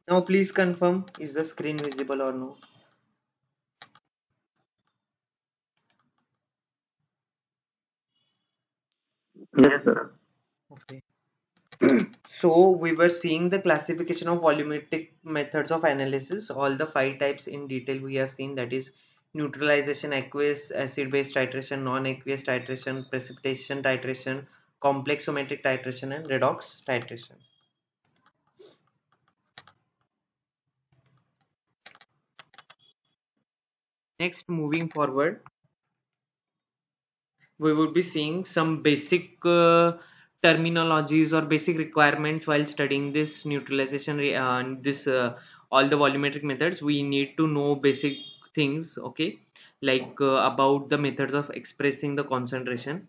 Now please confirm, is the screen visible or no? Yes, sir. Okay. So we were seeing the classification of volumetric methods of analysis. All the 5 types in detail we have seen, that is neutralization, aqueous, acid-base titration, non-aqueous titration, precipitation titration, complexometric titration, and redox titration. Next, moving forward, we would be seeing some basic terminologies or basic requirements while studying this neutralization this all the volumetric methods. We need to know basic things, okay, like about the methods of expressing the concentration.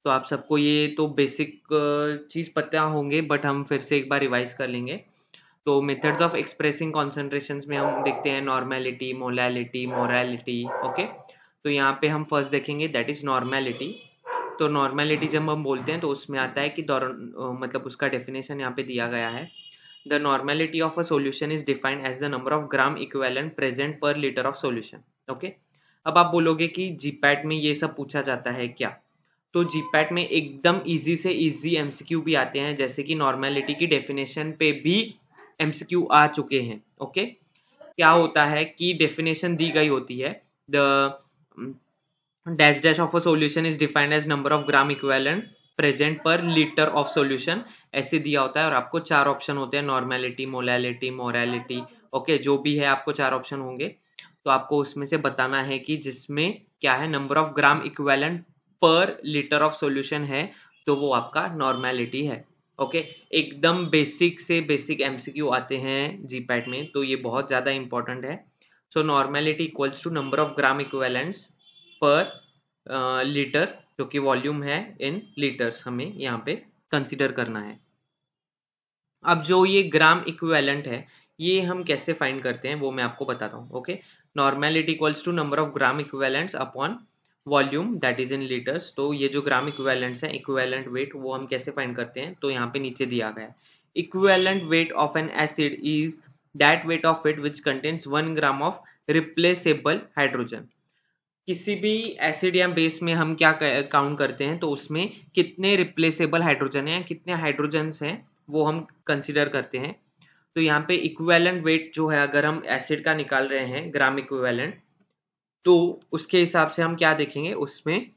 तो आप सबको ये तो basic चीज पता होंगे, but हम फिर से एक बार रिवाइज कर लेंगे. तो मेथड्स ऑफ एक्सप्रेसिंग कॉन्सेंट्रेशंस में हम देखते हैं नॉर्मेलिटी, मोलैलिटी, मोरालिटी. ओके, तो यहाँ पे हम फर्स्ट देखेंगे दैट इज नॉर्मेलिटी. तो नॉर्मेलिटी जब हम बोलते हैं तो उसमें आता है कि मतलब उसका डेफिनेशन यहाँ पे दिया गया है. The normality of a solution is defined as the number of gram equivalent present per litre of solution. Okay, अब आप बोलोगे कि जीपैट में ये सब पूछा जाता है क्या? तो जीपैट में एकदम इजी से इजी एमसीक्यू भी आते हैं, जैसे कि नॉर्मेलिटी की डेफिनेशन पे भी एमसीक्यू आ चुके हैं. ओके, क्या होता है कि डेफिनेशन दी गई होती है, the dash dash of a solution is defined as number of gram equivalent present per litre of solution. ऐसे दिया होता है और आपको 4 ऑप्शन होते हैं, नॉर्मेलिटी, मोलैलिटी, मोरालिटी. ओके, जो भी है आपको 4 ऑप्शन होंगे. तो आपको उसमें से बताना है कि जिसमें क्या है, number of gram equivalent per litre of solution है, तो वो आपका नॉर्मेलिटी है. ओके, एकदम बेसिक से बेसिक एमसीक्यू आते हैं जीपैट में, तो ये बहुत ज़्यादा इंपॉर्टेंट है. So normality equals to number of gram equivalents per litre, जो कि वॉल्यूम है इन लीटर्स, हमें यहाँ पे कंसिडर करना है. अब जो ये ग्राम इक्विवेलेंट है, ये हम कैसे फाइंड करते हैं वो मैं आपको बताता हूँ. Okay, normality equals to number of gram equivalents upon volume that is in litres. तो ये जो ग्राम इक्विवेलेंट्स हैं, इक्विवेलेंट वेट, वो हम कैसे फाइंड करते हैं, तो यहाँ पे नीचे दिया गया है. Equivalent weight of N acid is that weight of it which contains 1 gram of replaceable hydrogen. किसी भी एसिड या बेस में हम क्या काउंट करते हैं, तो उसमें कितने रिप्लेसेबल हाइड्रोजन हैं, कितने हाइड्रोजन्स हैं, वो हम कंसिडर करते हैं. तो यहाँ पे इक्विवेलेंट वेट जो है, अगर हम एसिड का निकाल रहे हैं ग्राम इक्विवेलेंट, तो उसके हिसाब से हम क्या देखेंगे, उसमें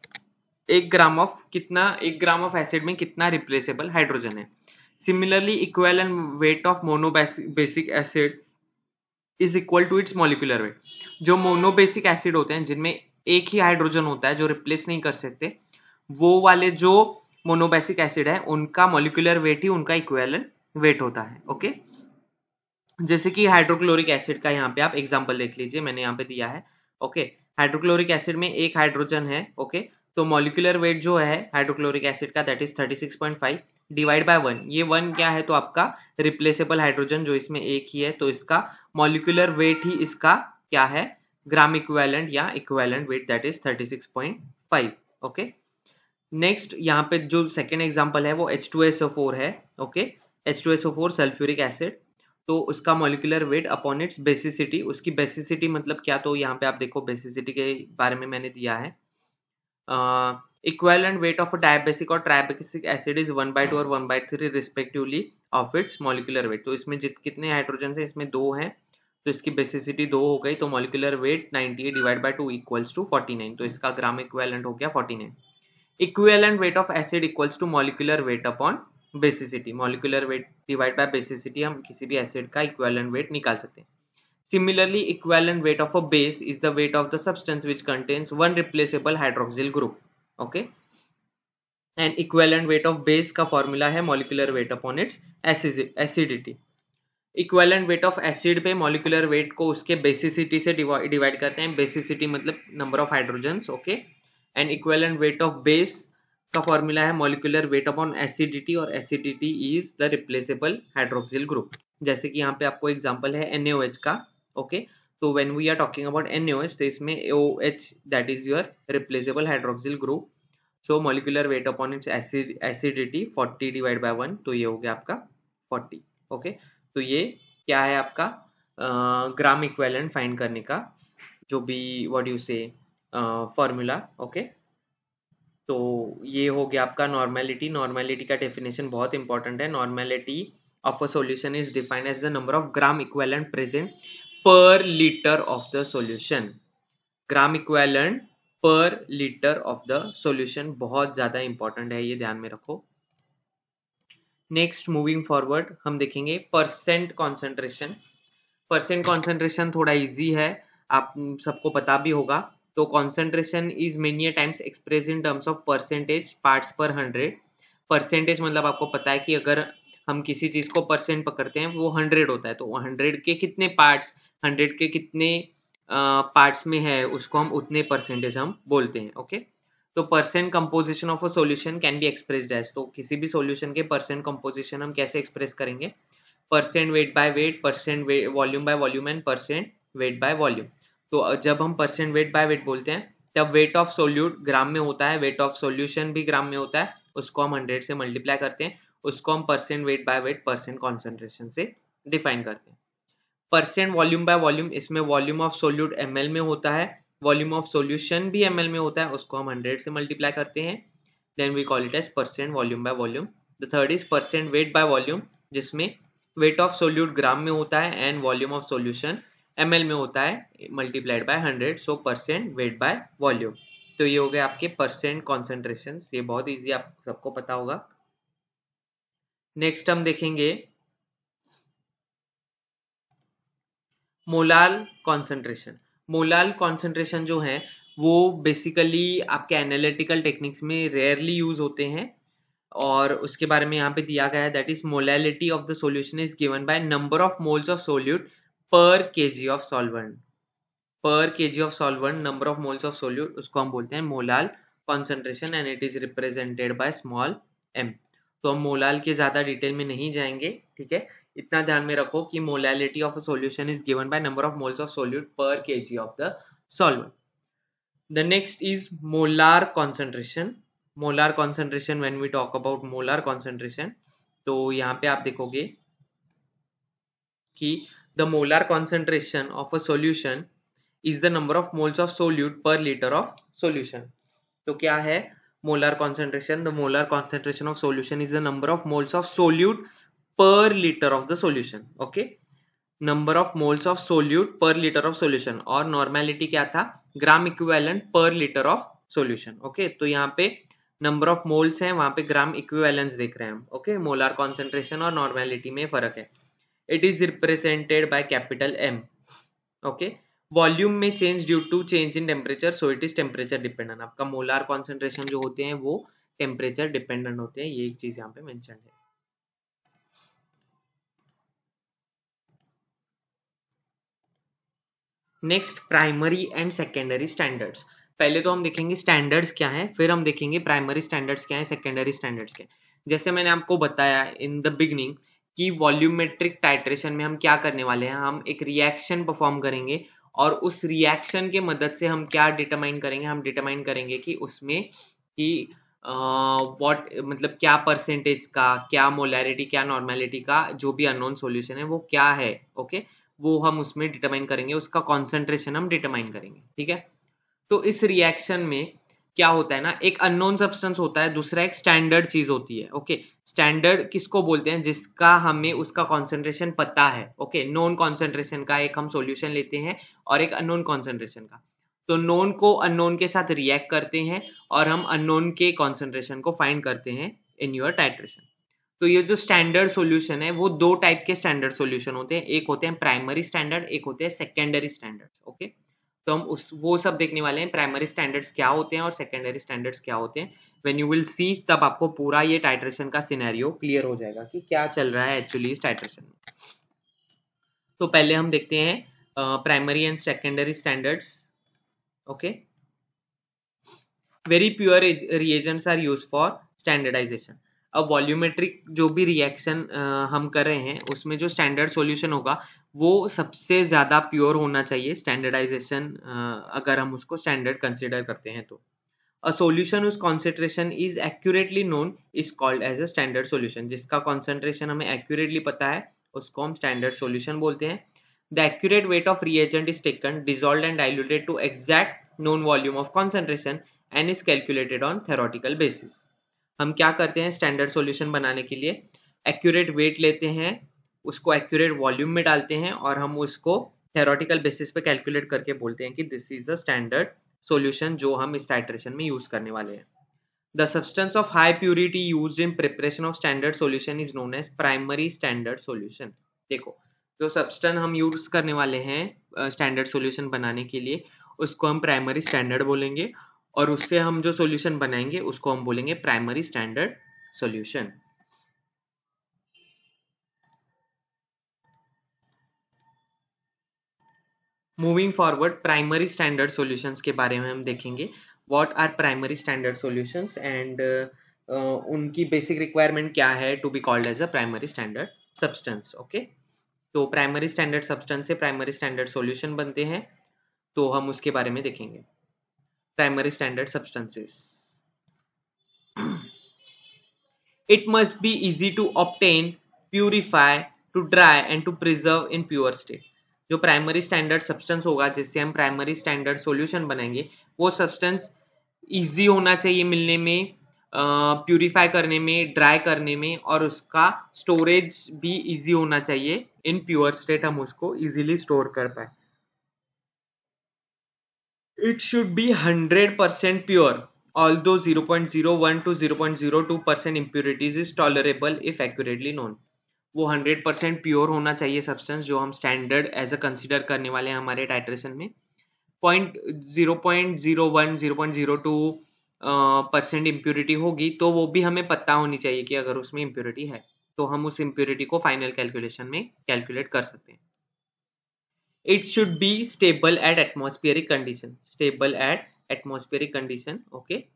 1 ग्राम ऑफ एसिड में कितना रिप्लेसेबल हाइड्रोजन है. Similarly equivalent weight of monobasic acid is equal to its molecular weight. जो मोनोबेसिक एसिड होते हैं, जिनमें एक ही हाइड्रोजन होता है, जो रिप्लेस नहीं कर सकते, वो वाले जो मोनोबेसिक एसिड है, उनका मॉलिक्यूलर वेट ही उनका इक्विवेलेंट वेट होता है. ओके, जैसे कि हाइड्रोक्लोरिक एसिड का यहाँ पे आप एग्जांपल देख लीजिए, मैंने यहाँ पे दिया है. ओके, हाइड्रोक्लोरिक एसिड में एक हाइड्रोजन है. ओके, तो मॉलिक्यूलर वेट जो है हाइड्रोक्लोरिक एसिड का, दैट इज 36.5 डिवाइड बाय 1. ये 1 क्या है, तो आपका रिप्लेसेबल हाइड्रोजन जो इसमें एक ही है, तो इसका मॉलिक्यूलर वेट ही इसका क्या है, ग्राम इक्विवेलेंट या equivalent weight, that is 36.5. Okay, next यहाँ पे जो सेकेंड एग्जाम्पल है वो H2SO4 है. Okay, H2SO4 sulphuric acid. तो उसका molecular weight upon it's basicity, उसकी बेसिसिटी मतलब क्या, तो यहाँ पे आप देखो बेसिसिटी के बारे में मैंने दिया है. इक्विवेलेंट वेट ऑफ डायबेसिक और ट्राइबेसिक एसिड इज 1/2 और 1/3 respectively of its molecular wait. तो इसमें कितने हाइड्रोजन है, इसमें 2 हैं, तो इसकी बेसिसिटी 2 हो गई, तो molecular weight 98 divide by 2 equals to 49. तो इसका ग्राम इक्विवेलेंट हो गया 49. Equivalent weight of acid equals to molecular weight upon basicity. Molecular weight divide by basicity, हम किसी भी एसिड का इक्विवेलेंट वेट निकाल सकते हैं. Similarly, equivalent weight of a base is the weight of the substance which contains one replaceable hydroxyl group. Okay, and equivalent weight of base का formula है molecular weight upon its acidity. Equivalent wait of acid पे molecular weight को उसके basicity से divide करते हैं. Basicity मतलब number of hydrogens. Okay, and equivalent weight of base का फॉर्मूला है मॉलिक्यूलर वेट अपॉन एसिडिटी, और acidity is the replaceable hydroxyl group. जैसे कि यहाँ पे आपको एग्जांपल है NaOH का. ओके, तो when we are talking about NaOH, तो इसमें OH that is your replaceable hydroxyl group. So molecular weight upon its acidity 40 divide by 1, तो ये हो गया आपका 40. ओके, तो ये क्या है आपका ग्राम इक्विवेलेंट फाइंड करने का जो भी what you say formula. Okay, तो ये हो गया आपका नॉर्मेलिटी। नॉर्मेलिटी का डेफिनेशन बहुत इंपॉर्टेंट है। Normality of a solution is defined as the number of gram equivalent present per litre of the solution. Gram equivalent per litre of the solution बहुत ज्यादा इंपॉर्टेंट है, ये ध्यान में रखो। नेक्स्ट मूविंग फॉरवर्ड हम देखेंगे परसेंट कॉन्सेंट्रेशन। परसेंट कॉन्सेंट्रेशन थोड़ा इजी है, आप सबको पता भी होगा। तो concentration is many times express in terms of percentage parts पर 100। परसेंटेज मतलब आपको पता है कि अगर हम किसी चीज को परसेंट पकड़ते हैं वो 100 होता है, तो 100 के कितने पार्ट्स, 100 के कितने पार्ट्स में है उसको हम उतने परसेंटेज हम बोलते हैं। ओके, तो percent composition of a solution can be expressed as, तो किसी भी सॉल्यूशन के परसेंट कंपोजिशन हम कैसे एक्सप्रेस करेंगे? Percent weight by weight, percent volume by volume and percent weight by volume. तो जब हम परसेंट वेट बाय वेट बोलते हैं तब वेट ऑफ सोल्यूट ग्राम में होता है, वेट ऑफ सॉल्यूशन भी ग्राम में होता है, उसको हम 100 से मल्टीप्लाई करते हैं, उसको हम percent weight by weight percent concentration से डिफाइन करते हैं। परसेंट वॉल्यूम बाय वॉल्यूम, इसमें वॉल्यूम ऑफ सोल्यूट ml में होता है, वॉल्यूम ऑफ सॉल्यूशन भी ml में होता है, उसको हम 100 से मल्टीप्लाई करते हैं, then we call it as percent volume by volume. The third is percent weight by volume, जिसमें वेट ऑफ सोल्यूट ग्राम में होता है and volume of solution ml में होता है multiplied by 100, so percent weight by volume. तो ये हो गए आपके परसेंट कॉन्सेंट्रेशन, ये बहुत ईजी आप सबको पता होगा। नेक्स्ट हम देखेंगे मोलाल कॉन्सेंट्रेशन। मोलाल कॉन्सेंट्रेशन जो है वो बेसिकली आपके एनालिटिकल टेक्निक्स में रेयरली यूज होते हैं, और उसके बारे में यहाँ पे दिया गया है, that is molality of the solution is given by number of moles of solute per KG of solvent. पर KG of solvent number of moles of solute, उसको हम बोलते हैं molal concentration and it is represented by small m। तो हम molal के ज्यादा detail में नहीं जाएंगे, ठीक है। इतना ध्यान में रखो कि molality of a solution is given by number of moles of solute per KG of the solvent. The next is molar concentration. Molar concentration, when we talk about molar concentration, तो यहाँ पे आप देखोगे कि the molar concentration of a solution is the number of moles of solute per liter of solution. तो क्या है molar concentration? The molar concentration of solution is the number of moles of solute per liter of the solution. Okay, number of moles of solute पर litre of solution, और normality क्या था? ग्राम equivalent per litre of solution. Okay, तो यहाँ पे number of moles है, वहां पे ग्राम इक्विवेलेंस देख रहे हैं हम। ओके, मोलार कॉन्सेंट्रेशन और नॉर्मेलिटी में फर्क है। It is represented by capital M। Okay, volume में change due to change in temperature, so it is temperature dependent. आपका मोलार कॉन्सेंट्रेशन जो होते हैं वो टेम्परेचर डिपेंडेंट होते हैं, ये एक चीज यहाँ पे मेंशन है। Next primary and secondary standards. पहले तो हम देखेंगे स्टैंडर्ड्स क्या है, फिर हम देखेंगे प्राइमरी स्टैंडर्ड्स क्या है, सेकेंडरी स्टैंडर्ड्स क्या है। जैसे मैंने आपको बताया इन द बिगनिंग कि वॉल्यूमेट्रिक टाइट्रेशन में हम क्या करने वाले हैं, हम एक रिएक्शन परफॉर्म करेंगे, और उस रिएक्शन के मदद से हम क्या डिटरमाइन करेंगे, हम डिटरमाइन करेंगे कि उसमें कि व्हाट मतलब क्या परसेंटेज का, क्या मोलैरिटी, क्या नॉर्मेलिटी का जो भी अननोन सॉल्यूशन है वो क्या है। ओके, वो हम उसमें डिटरमाइन करेंगे, उसका कॉन्सेंट्रेशन हम डिटरमाइन करेंगे, ठीक है। तो इस रिएक्शन में क्या होता है ना, एक अननोन सब्सटेंस होता है, दूसरा एक स्टैंडर्ड चीज होती है। ओके, स्टैंडर्ड किसको बोलते हैं? जिसका हमें उसका कॉन्सेंट्रेशन पता है। ओके, नोन कॉन्सेंट्रेशन का एक हम सॉल्यूशन लेते हैं और एक अननोन कॉन्सेंट्रेशन का, तो नोन को अननोन के साथ रिएक्ट करते हैं और हम अननोन के कॉन्सेंट्रेशन को फाइंड करते हैं इन योर टाइट्रेशन। तो ये जो स्टैंडर्ड सॉल्यूशन है वो दो टाइप के स्टैंडर्ड सॉल्यूशन होते हैं, एक होते हैं प्राइमरी स्टैंडर्ड, एक होते हैं सेकेंडरी स्टैंडर्ड। ओके, तो हम उस वो सब देखने वाले हैं, प्राइमरी स्टैंडर्ड्स क्या होते हैं और सेकेंडरी स्टैंडर्ड्स क्या होते हैं। व्हेन यू विल सी, तब आपको पूरा ये टाइट्रेशन का सिनेरियो क्लियर हो जाएगा कि क्या चल रहा है एक्चुअली इस टाइट्रेशन में। तो पहले हम देखते हैं primary and secondary standards. Okay, very pure reagents are use for standardisation. अब वॉल्यूमेट्रिक जो भी रिएक्शन हम कर रहे हैं उसमें जो स्टैंडर्ड सॉल्यूशन होगा वो सबसे ज्यादा प्योर होना चाहिए, स्टैंडर्डाइजेशन अगर हम उसको स्टैंडर्ड कंसिडर करते हैं तो। A solution whose concentration is accurately known is called as a standard solution। जिसका कॉन्सेंट्रेशन हमें एक्यूरेटली पता है उसको हम स्टैंडर्ड सॉल्यूशन बोलते हैं. The accurate weight of reagent is taken, dissolved and diluted to exact known volume of concentration and is calculated on theoretical basis. हम क्या करते हैं स्टैंडर्ड सॉल्यूशन बनाने के लिए? एक्यूरेट वेट लेते हैं, उसको एक्यूरेट वॉल्यूम में डालते हैं और हम उसको थेरोटिकल बेसिस पे कैलकुलेट करके बोलते हैं कि this is a standard solution जो हम इस टाइट्रेशन में यूज करने वाले हैं. The substance of high purity used in preparation of standard solution is known as primary standard solution. देखो, जो सब्सटेंस हम यूज करने वाले हैं स्टैंडर्ड सॉल्यूशन बनाने के लिए उसको हम प्राइमरी स्टैंडर्ड बोलेंगे और उससे हम जो सॉल्यूशन बनाएंगे उसको हम बोलेंगे primary standard solution. Moving forward primary standard solutions के बारे में हम देखेंगे. What are primary standard solutions and उनकी बेसिक रिक्वायरमेंट क्या है to be called as a primary standard substance. Okay, तो प्राइमरी स्टैंडर्ड सब्सटेंस से प्राइमरी स्टैंडर्ड सॉल्यूशन बनते हैं, तो हम उसके बारे में देखेंगे. Primary standard substances. It must be easy to obtain, purify, to dry and to preserve in pure state. जो प्राइमरी स्टैंडर्ड सब्सटेंस होगा जिससे हम प्राइमरी स्टैंडर्ड सॉल्यूशन बनाएंगे वो सब्सटेंस इजी होना चाहिए मिलने में, प्यूरिफाई करने में, ड्राई करने में और उसका स्टोरेज भी इजी होना चाहिए. इन प्योर स्टेट हम उसको इजीली स्टोर कर पाए. It should be 100% pure, although 0.01 to 0.02% impurities is tolerable if accurately known. वो 100% प्योर होना चाहिए सब्सटेंस जो हम स्टैंडर्ड एज अ कंसिडर करने वाले हैं हमारे टाइट्रेशन में. 0.01 0.02% इम्प्योरिटी होगी तो वो भी हमें पता होनी चाहिए कि अगर उसमें इम्प्योरिटी है तो हम उस इम्प्योरिटी को फाइनल कैलकुलेशन में कैलकुलेट कर सकते हैं. It should be stable at atmospheric condition. Stable at atmospheric condition. Okay.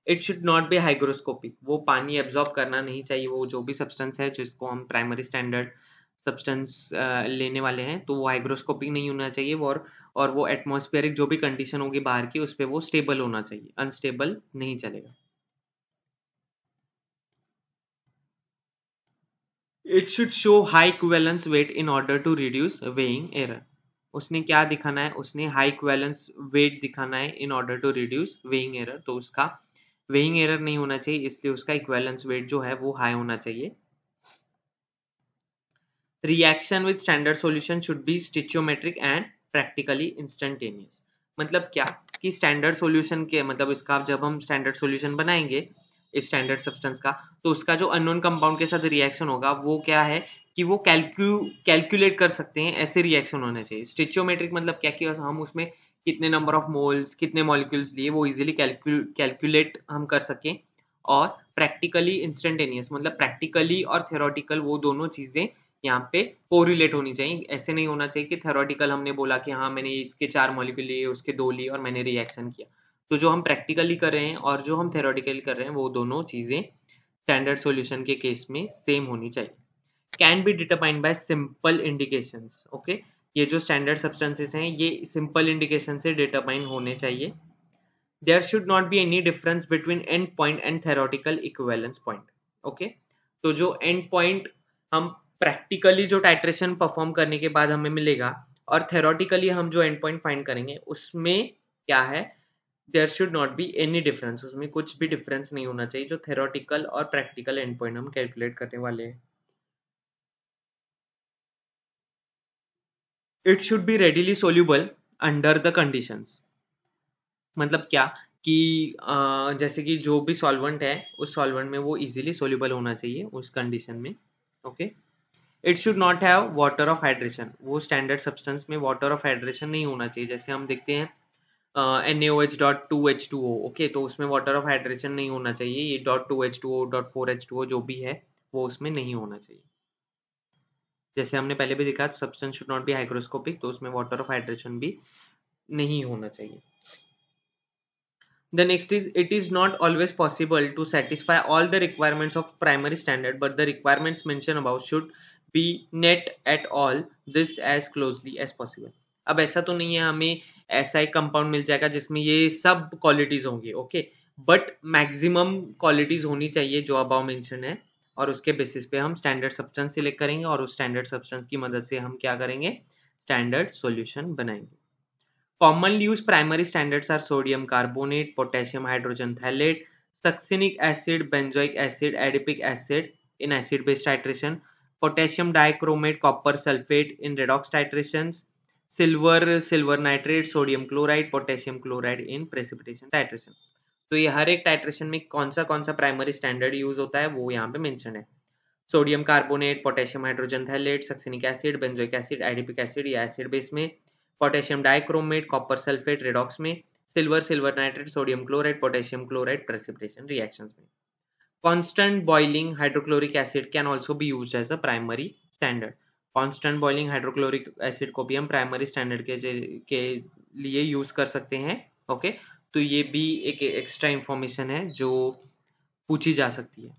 It should not be hygroscopic. वो पानी एब्जॉर्ब करना नहीं चाहिए. वो जो भी सब्सटेंस है जिसको हम प्राइमरी स्टैंडर्ड सब्सटेंस लेने वाले हैं तो वो हाइग्रोस्कोपिक नहीं होना चाहिए और वो एटमॉस्फेरिक जो भी कंडीशन होगी बाहर की उस पर वो स्टेबल होना चाहिए. अनस्टेबल नहीं चलेगा. It should show high equivalence weight in order to reduce weighing error. उसने क्या दिखाना है? उसने हाई इक्विवेलेंस वेट दिखाना है in order to reduce weighing error. तो उसका वेइंग एरर नहीं होना चाहिए इसलिए उसका इक्विवेलेंस वेट जो है वो हाई होना चाहिए. Reaction with standard solution should be stoichiometric and practically instantaneous. मतलब क्या कि स्टैंडर्ड सॉल्यूशन के मतलब इसका जब हम स्टैंडर्ड सॉल्यूशन बनाएंगे इस स्टैंडर्ड सब्सटेंस का तो उसका जो अननोन कंपाउंड के साथ रिएक्शन होगा वो क्या है कि वो कैलकुलेट कर सकते हैं. ऐसे रिएक्शन होने चाहिए. स्टिचियोमेट्रिक मतलब क्या कि हम उसमें कितने नंबर ऑफ मोल्स कितने मॉलिक्यूल्स लिए वो इजीली कैलकुलेट हम कर सकें. और प्रैक्टिकली इंस्टेंटेनियस मतलब प्रैक्टिकली और थ्योरेटिकल वो दोनों चीजें यहाँ पे कोरिलेट होनी चाहिए. ऐसे नहीं होना चाहिए कि थ्योरेटिकल हमने बोला कि हाँ मैंने इसके 4 मॉलिक्यूल लिए उसके 2 लिए और मैंने रिएक्शन किया. तो जो हम प्रैक्टिकली कर रहे हैं और जो हम थ्योरेटिकली कर रहे हैं वो दोनों चीजें स्टैंडर्ड सॉल्यूशन के केस में सेम होनी चाहिए. Can be determined by simple indications. Okay, ये जो स्टैंडर्ड सब्सटेंसेस हैं ये सिंपल इंडिकेशन से डिटरमाइन होने चाहिए. There should not be any difference between end point and theoretical equivalence point. Okay, तो जो एंड पॉइंट हम प्रैक्टिकली जो टाइट्रेशन परफॉर्म करने के बाद हमें मिलेगा और थ्योरेटिकली हम जो एंड पॉइंट फाइंड करेंगे उसमें क्या है there should not be any difference. उसमें कुछ भी डिफरेंस नहीं होना चाहिए जो थ्योरेटिकल और प्रैक्टिकल एंड पॉइंट हम कैलकुलेट करने वाले हैं. It should be readily soluble under the conditions. मतलब क्या कि जैसे कि जो भी सॉल्वेंट है उस सॉल्वेंट में वो इजीली सोल्यूबल होना चाहिए उस कंडीशन में. Okay, it should not have water of hydration. वो स्टैंडर्ड सब्सटेंस में वाटर ऑफ हाइड्रेशन नहीं होना चाहिए. जैसे हम देखते हैं NaOH.2H2O. ओके, तो उसमें वाटर ऑफ हाइड्रेशन नहीं होना चाहिए. ये .2H2O .4H2O जो भी है वो उसमें नहीं होना चाहिए. जैसे हमने पहले भी देखा substance should not B hygroscopic तो उसमें वाटर ऑफ हाइड्रेशन भी नहीं होना चाहिए. The next is it is not always possible to satisfy all the requirements of primary standard but the requirements mentioned above should be met at all this as closely as possible. अब ऐसा तो नहीं है हमें ऐसा एक compound मिल जाएगा जिसमें ये सब क्वालिटीज होंगी. ओके, बट मैक्सिमम क्वालिटीज होनी चाहिए जो अबाव मेंशन है और उसके बेसिस पे हम स्टैंडर्ड सब्सटेंस सिलेक्ट करेंगे और उस स्टैंडर्ड सब्सटेंस की मदद से हम क्या करेंगे, स्टैंडर्ड सॉल्यूशन बनाएंगे। Commonly used primary standards are sodium carbonate, potassium hydrogen thalate, succinic acid, benzoic acid, adipic acid in acid-base titration, potassium dichromate, copper sulfate in redox titrations, silver nitrate, sodium chloride, potassium chloride in precipitation titration. तो ये हर एक titration में कौन सा primary standard use होता है वो यहाँ पे मेंशन है। Sodium carbonate, potassium hydrogen phthalate, succinic acid, benzoic acid, adipic acid या एसिड बेस में, potassium dichromate, copper sulphate redox में, silver nitrate, sodium chloride, potassium chloride precipitation reactions में। Constant boiling hydrochloric acid can also be used as a primary standard. Constant boiling hydrochloric acid को भी हम primary standard के लिए use कर सकते हैं। ओके, तो ये भी एक एक्स्ट्रा इंफॉर्मेशन है जो पूछी जा सकती है।